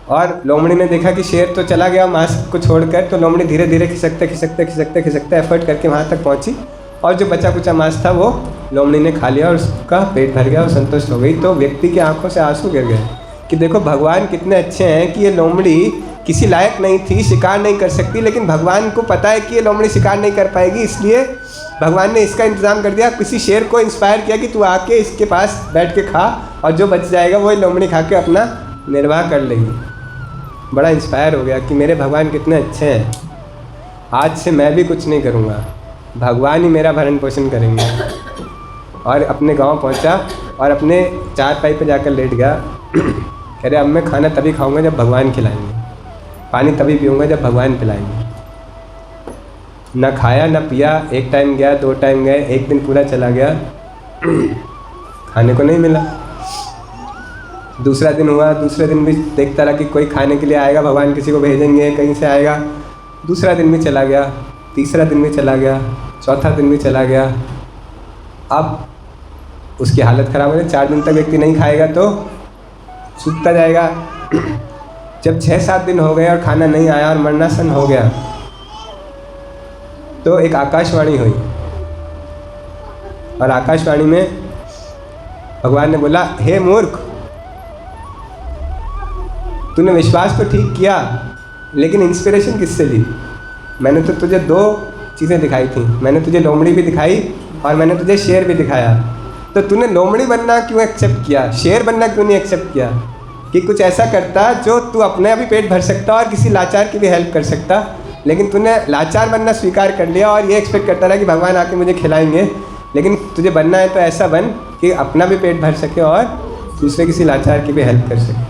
और लोमड़ी ने देखा कि शेर तो चला गया मांस को छोड़कर, तो लोमड़ी धीरे धीरे खिसकते एफर्ट करके वहाँ तक पहुँची और जो बचा कुचा मांस था वो लोमड़ी ने खा लिया और उसका पेट भर गया और संतुष्ट हो गई। तो व्यक्ति की आंखों से आंसू गिर गए कि देखो भगवान कितने अच्छे हैं कि ये लोमड़ी किसी लायक नहीं थी, शिकार नहीं कर सकती, लेकिन भगवान को पता है कि ये लोमड़ी शिकार नहीं कर पाएगी, इसलिए भगवान ने इसका इंतज़ाम कर दिया। किसी शेर को इंस्पायर किया कि तू आके इसके पास बैठ के खा और जो बच जाएगा वही लोमड़ी खा के अपना निर्वाह कर लेगी। बड़ा इंस्पायर हो गया कि मेरे भगवान कितने अच्छे हैं, आज से मैं भी कुछ नहीं करूँगा, भगवान ही मेरा भरण पोषण करेंगे। और अपने गांव पहुंचा और अपने चारपाई पे जाकर लेट गया। कह रहे अब मैं खाना तभी खाऊंगा जब भगवान खिलाएंगे, पानी तभी पीऊँगा जब भगवान पिलाएंगे। ना खाया ना पिया, 1 टाइम गया, 2 टाइम गए, 1 दिन पूरा चला गया, खाने को नहीं मिला। दूसरा दिन हुआ, दूसरे दिन भी देखता रहा कि कोई खाने के लिए आएगा, भगवान किसी को भेजेंगे, कहीं से आएगा। दूसरा दिन भी चला गया, तीसरा दिन भी चला गया, चौथा दिन भी चला गया। अब उसकी हालत ख़राब हो गई। 4 दिन तक व्यक्ति नहीं खाएगा तो सूखता जाएगा। जब 6-7 दिन हो गए और खाना नहीं आया और मरणासन हो गया, तो एक आकाशवाणी हुई और आकाशवाणी में भगवान ने बोला, हे मूर्ख, तूने विश्वास तो ठीक किया, लेकिन इंस्पिरेशन किससे ली? मैंने तो तुझे 2 चीज़ें दिखाई थी, मैंने तुझे लोमड़ी भी दिखाई और मैंने तुझे शेर भी दिखाया। तो तूने लोमड़ी बनना क्यों एक्सेप्ट किया, शेर बनना क्यों नहीं एक्सेप्ट किया? कि कुछ ऐसा करता जो तू अपने भी पेट भर सकता और किसी लाचार की भी हेल्प कर सकता। लेकिन तूने लाचार बनना स्वीकार कर लिया और ये एक्सपेक्ट करता रहा कि भगवान आके मुझे खिलाएंगे। लेकिन तुझे बनना है तो ऐसा बन कि अपना भी पेट भर सके और दूसरे किसी लाचार की भी हेल्प कर सके।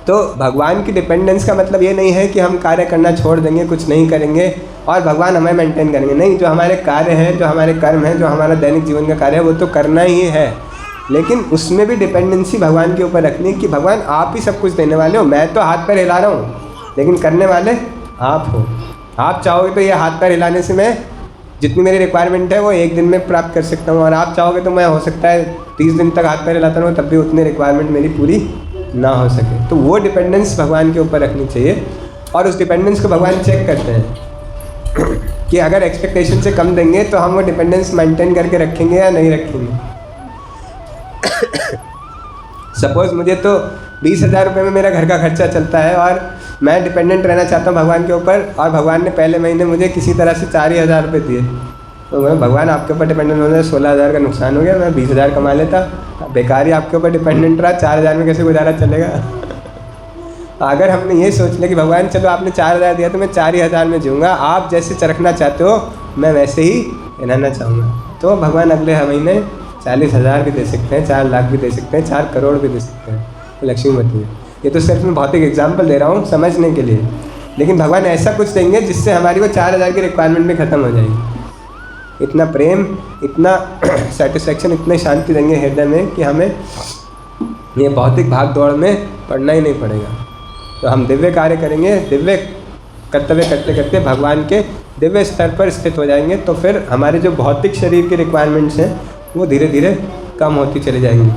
तो भगवान की डिपेंडेंस का मतलब ये नहीं है कि हम कार्य करना छोड़ देंगे, कुछ नहीं करेंगे और भगवान हमें मेंटेन करेंगे। नहीं, जो हमारे कार्य हैं, जो हमारे कर्म हैं, जो हमारा दैनिक जीवन का कार्य है, वो तो करना ही है, लेकिन उसमें भी डिपेंडेंसी भगवान के ऊपर रखनी कि भगवान आप ही सब कुछ देने वाले हो, मैं तो हाथ पैर हिला रहा हूँ, लेकिन करने वाले आप हो। आप चाहोगे तो ये हाथ पैर हिलाने से मैं जितनी मेरी रिक्वायरमेंट है वो 1 दिन में प्राप्त कर सकता हूँ, और आप चाहोगे तो मैं हो सकता है 30 दिन तक हाथ पैर हिलाता रहूँ, तब भी उतनी रिक्वायरमेंट मेरी पूरी ना हो सके। तो वो डिपेंडेंस भगवान के ऊपर रखनी चाहिए और उस डिपेंडेंस को भगवान चेक करते हैं कि अगर एक्सपेक्टेशन से कम देंगे तो हम वो डिपेंडेंस मेंटेन करके रखेंगे या नहीं रखेंगे। सपोज़ मुझे तो 20,000 रुपये में मेरा घर का खर्चा चलता है और मैं डिपेंडेंट रहना चाहता हूँ भगवान के ऊपर, और भगवान ने पहले महीने मुझे किसी तरह से 4,000 रुपये दिए, तो मैं भगवान आपके ऊपर डिपेंडेंट होने 16,000 का नुकसान हो गया, मैं 20,000 कमा लेता, बेकार ही आपके ऊपर डिपेंडेंट रहा, 4,000 में कैसे गुजारा चलेगा। अगर हमने ये सोच लिया कि भगवान चलो आपने 4,000 दिया तो मैं 4,000 में जीऊँगा, आप जैसे चरखना चाहते हो मैं वैसे ही रहना चाहूँगा, तो भगवान अगले महीने 40,000 भी दे सकते हैं, 4 लाख भी दे सकते हैं, 4 करोड़ भी दे सकते हैं। लक्ष्मीपति है, ये तो सिर्फ मैं भौतिक एग्जाम्पल दे रहा हूँ समझने के लिए, लेकिन भगवान ऐसा कुछ देंगे जिससे हमारी वो 4,000 की रिक्वायरमेंट भी खत्म हो जाएगी। इतना प्रेम, इतना सेटिस्फेक्शन, इतनी शांति देंगे हृदय में कि हमें ये भौतिक भाग दौड़ में पड़ना ही नहीं पड़ेगा। तो हम दिव्य कार्य करेंगे, दिव्य कर्तव्य करते करते भगवान के दिव्य स्तर पर स्थित हो जाएंगे, तो फिर हमारे जो भौतिक शरीर की रिक्वायरमेंट्स हैं वो धीरे धीरे कम होती चली जाएंगी।